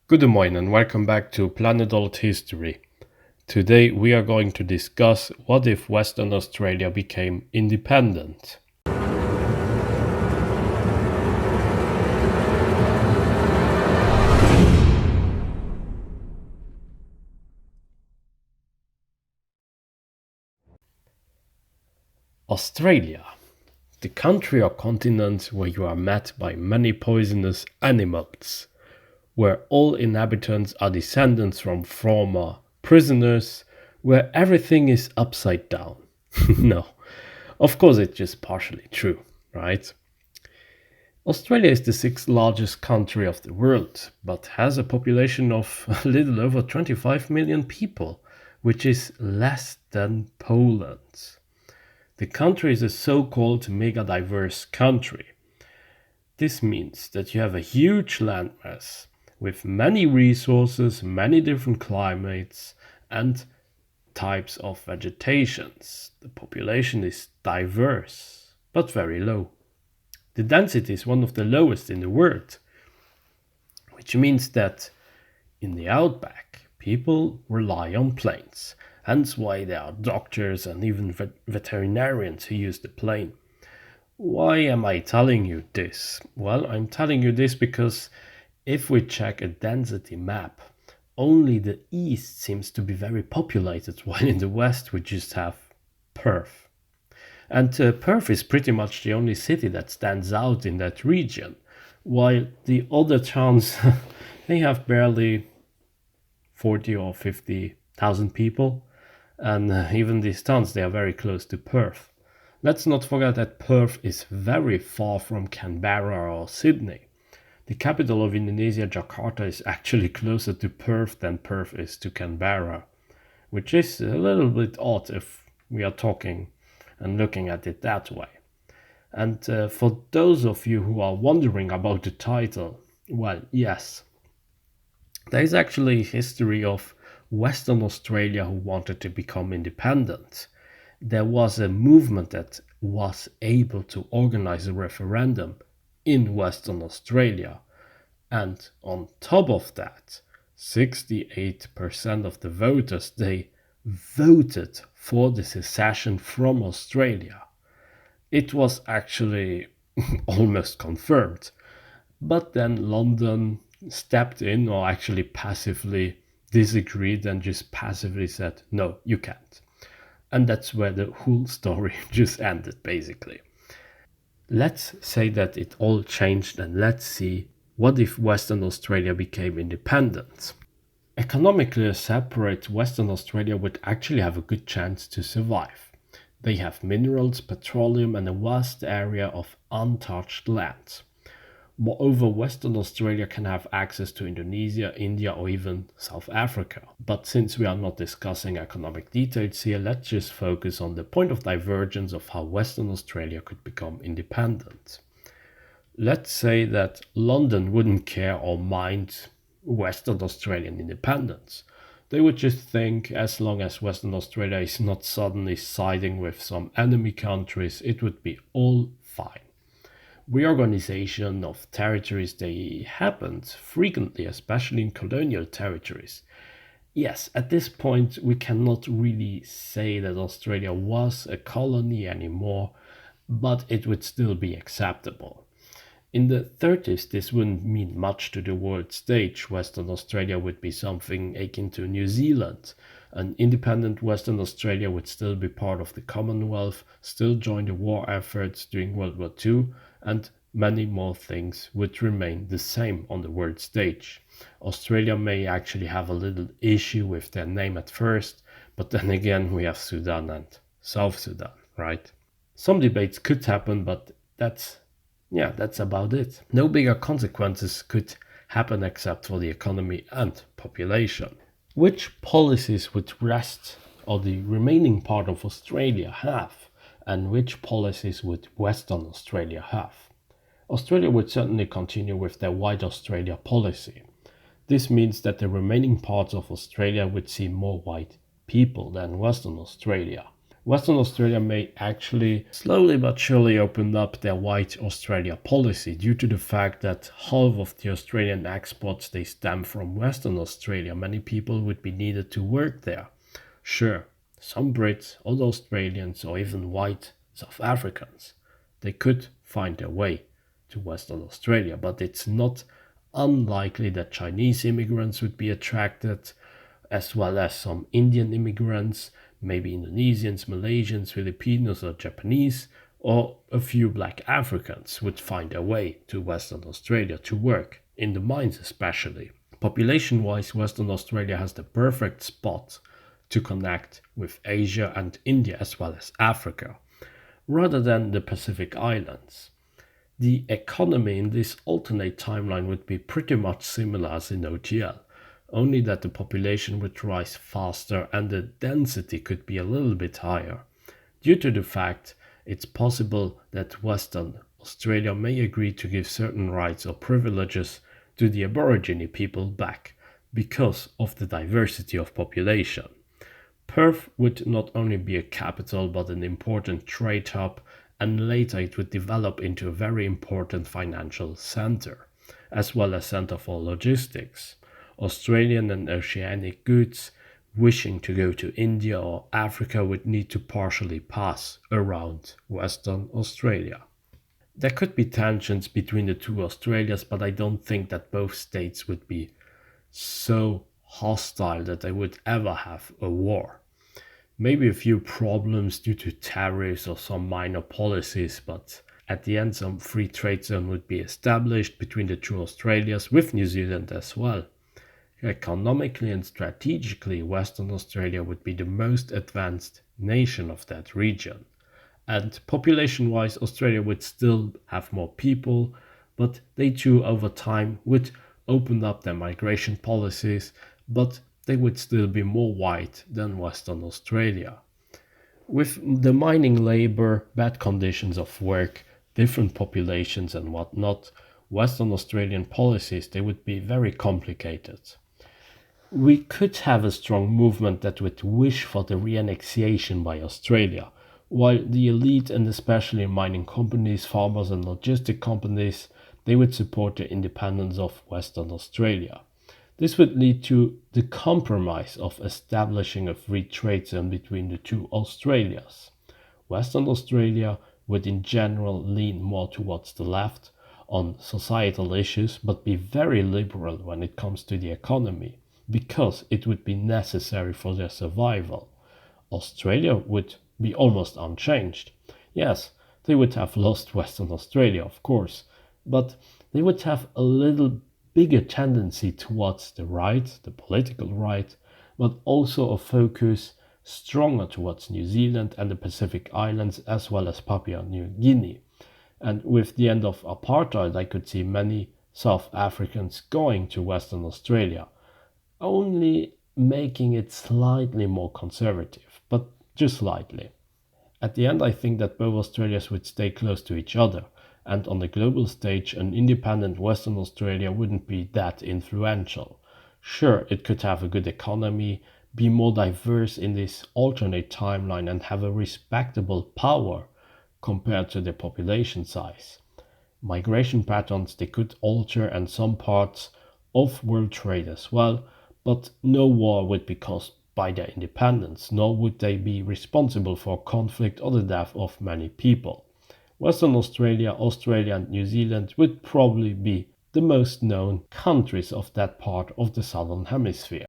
Good morning and welcome back to Planet Althistory. Today we are going to discuss what if Western Australia became independent. Australia, the country or continent where you are met by many poisonous animals, where all inhabitants are descendants from former prisoners, where everything is upside down. No, of course it's just partially true, right? Australia is the sixth largest country of the world, but has a population of a little over 25 million people, which is less than Poland. The country is a so-called mega-diverse country. This means that you have a huge landmass with many resources, many different climates, and types of vegetations. The population is diverse, but very low. The density is one of the lowest in the world, which means that in the outback, people rely on planes. Hence why there are doctors and even veterinarians who use the plane. Why am I telling you this? Well, I'm telling you this because if we check a density map, only the east seems to be very populated, while in the west we just have Perth. And Perth is pretty much the only city that stands out in that region, while the other towns they have barely 40 or 50,000 people, and even these towns they are very close to Perth. Let's not forget that Perth is very far from Canberra or Sydney. The capital of Indonesia, Jakarta, is actually closer to Perth than Perth is to Canberra, which is a little bit odd if we are talking and looking at it that way. And for those of you who are wondering about the title, well, yes, there is actually a history of Western Australia who wanted to become independent. There was a movement that was able to organize a referendum in Western Australia. And on top of that, 68% of the voters, they voted for the secession from Australia. It was actually almost confirmed. But then London stepped in, or actually passively disagreed and just passively said, no, you can't. And that's where the whole story just ended, basically. Let's say that it all changed and let's see what if Western Australia became independent. Economically, a separate Western Australia would actually have a good chance to survive. They have minerals, petroleum, and a vast area of untouched land. Moreover, Western Australia can have access to Indonesia, India, or even South Africa. But since we are not discussing economic details here, let's just focus on the point of divergence of how Western Australia could become independent. Let's say that London wouldn't care or mind Western Australian independence. They would just think as long as Western Australia is not suddenly siding with some enemy countries, it would be all fine. Reorganization of territories, they happened frequently, especially in colonial territories. Yes, at this point we cannot really say that Australia was a colony anymore, but it would still be acceptable. In the 30s, this wouldn't mean much to the world stage. Western Australia would be something akin to New Zealand. An independent Western Australia would still be part of the Commonwealth, still join the war efforts during World War II, and many more things would remain the same on the world stage. Australia may actually have a little issue with their name at first, but then again we have Sudan and South Sudan, right? Some debates could happen, but that's about it. No bigger consequences could happen except for the economy and population. Which policies would rest or the remaining part of Australia have, and which policies would Western Australia have? Australia would certainly continue with their White Australia policy. This means that the remaining parts of Australia would see more white people than Western Australia. Western Australia may actually slowly but surely open up their White Australia policy due to the fact that half of the Australian exports they stem from Western Australia. Many people would be needed to work there. Sure, some Brits, other Australians or even white South Africans, they could find their way to Western Australia, but it's not unlikely that Chinese immigrants would be attracted, as well as some Indian immigrants, maybe Indonesians, Malaysians, Filipinos, or Japanese, or a few black Africans would find their way to Western Australia to work, in the mines especially. Population wise, Western Australia has the perfect spot to connect with Asia and India as well as Africa, rather than the Pacific Islands. The economy in this alternate timeline would be pretty much similar as in OTL, only that the population would rise faster and the density could be a little bit higher, due to the fact it's possible that Western Australia may agree to give certain rights or privileges to the Aborigine people back because of the diversity of population. Perth would not only be a capital but an important trade hub, and later it would develop into a very important financial center, as well as center for logistics. Australian and oceanic goods wishing to go to India or Africa would need to partially pass around Western Australia. There could be tensions between the two Australias, but I don't think that both states would be so hostile that they would ever have a war. Maybe a few problems due to tariffs or some minor policies, but at the end some free trade zone would be established between the two Australias, with New Zealand as well. Economically and strategically, Western Australia would be the most advanced nation of that region. And population wise, Australia would still have more people, but they too over time would open up their migration policies, but they would still be more white than Western Australia. With the mining labor, bad conditions of work, different populations and whatnot, Western Australian policies, they would be very complicated. We could have a strong movement that would wish for the re-annexation by Australia, while the elite and especially mining companies, farmers and logistic companies, they would support the independence of Western Australia. This would lead to the compromise of establishing a free trade zone between the two Australias. Western Australia would in general lean more towards the left on societal issues, but be very liberal when it comes to the economy, because it would be necessary for their survival. Australia would be almost unchanged. Yes, they would have lost Western Australia, of course, but they would have a little bigger tendency towards the right, the political right, but also a focus stronger towards New Zealand and the Pacific Islands as well as Papua New Guinea. And with the end of apartheid, I could see many South Africans going to Western Australia, only making it slightly more conservative, but just slightly. At the end, I think that both Australias would stay close to each other, and on the global stage, an independent Western Australia wouldn't be that influential. Sure, it could have a good economy, be more diverse in this alternate timeline, and have a respectable power compared to the population size. Migration patterns they could alter and some parts of world trade as well, but no war would be caused by their independence, nor would they be responsible for conflict or the death of many people. Western Australia, Australia and New Zealand would probably be the most known countries of that part of the Southern Hemisphere.